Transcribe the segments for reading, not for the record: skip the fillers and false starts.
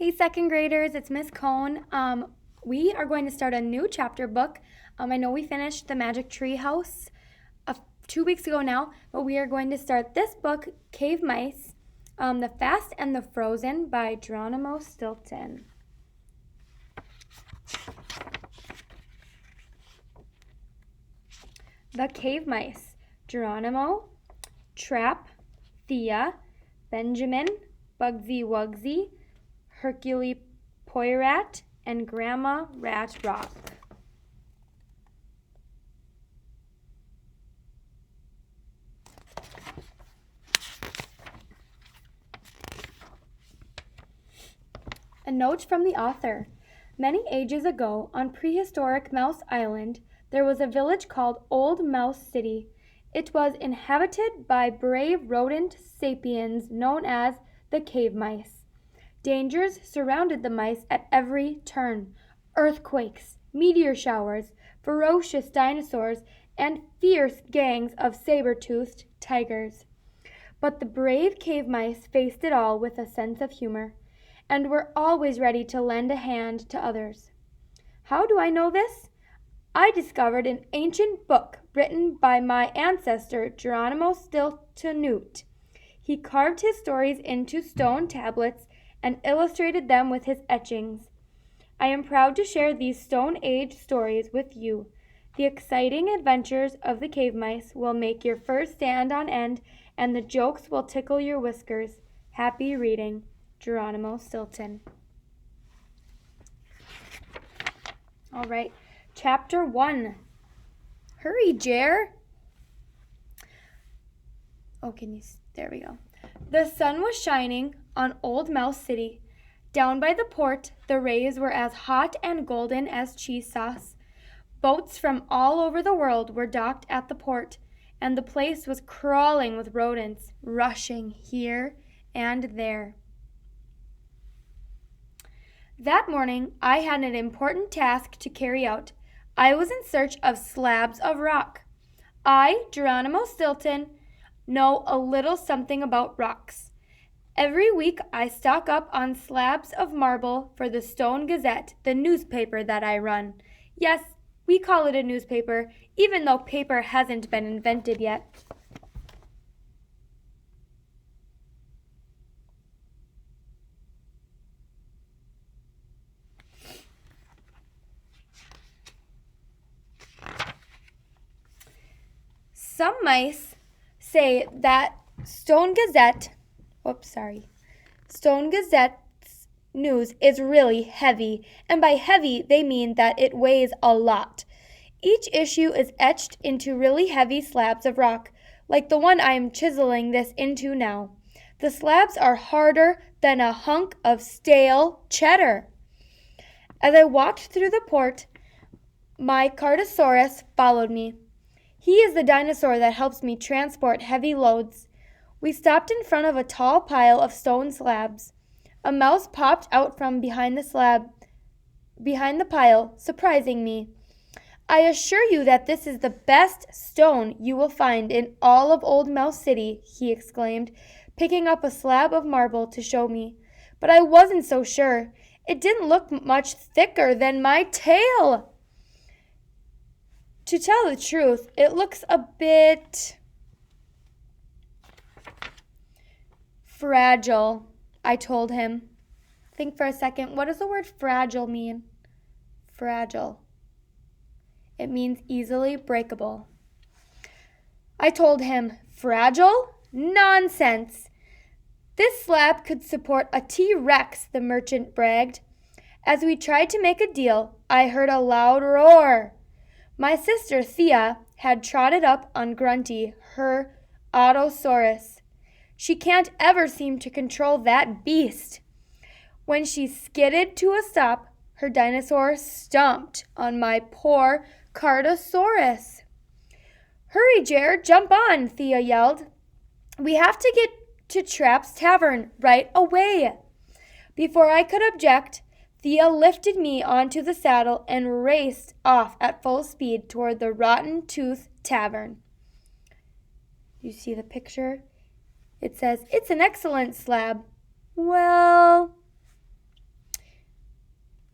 Hey, second graders, it's Miss Cohn. We are going to start a new chapter book. I know we finished the Magic Tree House 2 weeks ago now, but we are going to start this book, Cavemice, The Fast and the Frozen by Geronimo Stilton. The Cave Mice. Geronimo, Trap, Thea, Benjamin, Bugsy Wugsy, Hercule Poirot, and Grandma Rat Rock. A note from the author. Many ages ago, on prehistoric Mouse Island, there was a village called Old Mouse City. It was inhabited by brave rodent sapiens known as the Cave Mice. Dangers surrounded the mice at every turn. Earthquakes, meteor showers, ferocious dinosaurs, and fierce gangs of saber-toothed tigers. But the brave cave mice faced it all with a sense of humor, and were always ready to lend a hand to others. How do I know this? I discovered an ancient book written by my ancestor Geronimo Stilton. He carved his stories into stone tablets and illustrated them with his etchings. I am proud to share these Stone Age stories with you. The exciting adventures of the cave mice will make your fur stand on end, and the jokes will tickle your whiskers. Happy reading, Geronimo Stilton. All right, Chapter 1. Hurry, Jer. There we go. The sun was shining on Old Mouse City. Down by the port, the rays were as hot and golden as cheese sauce. Boats from all over the world were docked at the port, and the place was crawling with rodents, rushing here and there. That morning, I had an important task to carry out. I was in search of slabs of rock. I, Geronimo Stilton, know a little something about rocks. Every week I stock up on slabs of marble for the Stone Gazette, the newspaper that I run. Yes, we call it a newspaper, even though paper hasn't been invented yet. Some mice say that Stone Gazette's news is really heavy, and by heavy they mean that it weighs a lot. Each issue is etched into really heavy slabs of rock, like the one I am chiseling this into now. The slabs are harder than a hunk of stale cheddar. As I walked through the port, my Cartosaurus followed me. He is the dinosaur that helps me transport heavy loads. We stopped in front of a tall pile of stone slabs. A mouse popped out from behind the pile, surprising me. I assure you that this is the best stone you will find in all of Old Mouse City, he exclaimed, picking up a slab of marble to show me. But I wasn't so sure. It didn't look much thicker than my tail. To tell the truth, it looks a bit fragile, I told him. Think for a second, what does the word fragile mean? Fragile. It means easily breakable. I told him, fragile? Nonsense. This slab could support a T-Rex, the merchant bragged. As we tried to make a deal, I heard a loud roar. My sister Thea had trotted up on Grunty, her Autosaurus. She can't ever seem to control that beast. When she skidded to a stop, her dinosaur stomped on my poor Cartosaurus. Hurry, Jared, jump on, Thea yelled. We have to get to Trap's Tavern right away. Before I could object, Thea lifted me onto the saddle and raced off at full speed toward the Rotten Tooth Tavern. You see the picture? It says, it's an excellent slab. Well,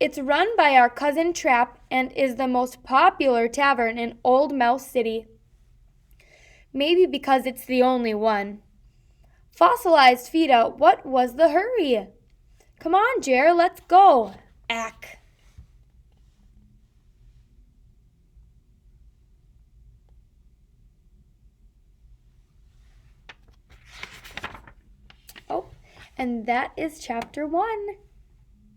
It's run by our cousin Trap and is the most popular tavern in Old Mouse City. Maybe because it's the only one. Fossilized Fida, what was the hurry? Come on, Jer, let's go. Ack. Oh, and that is chapter 1.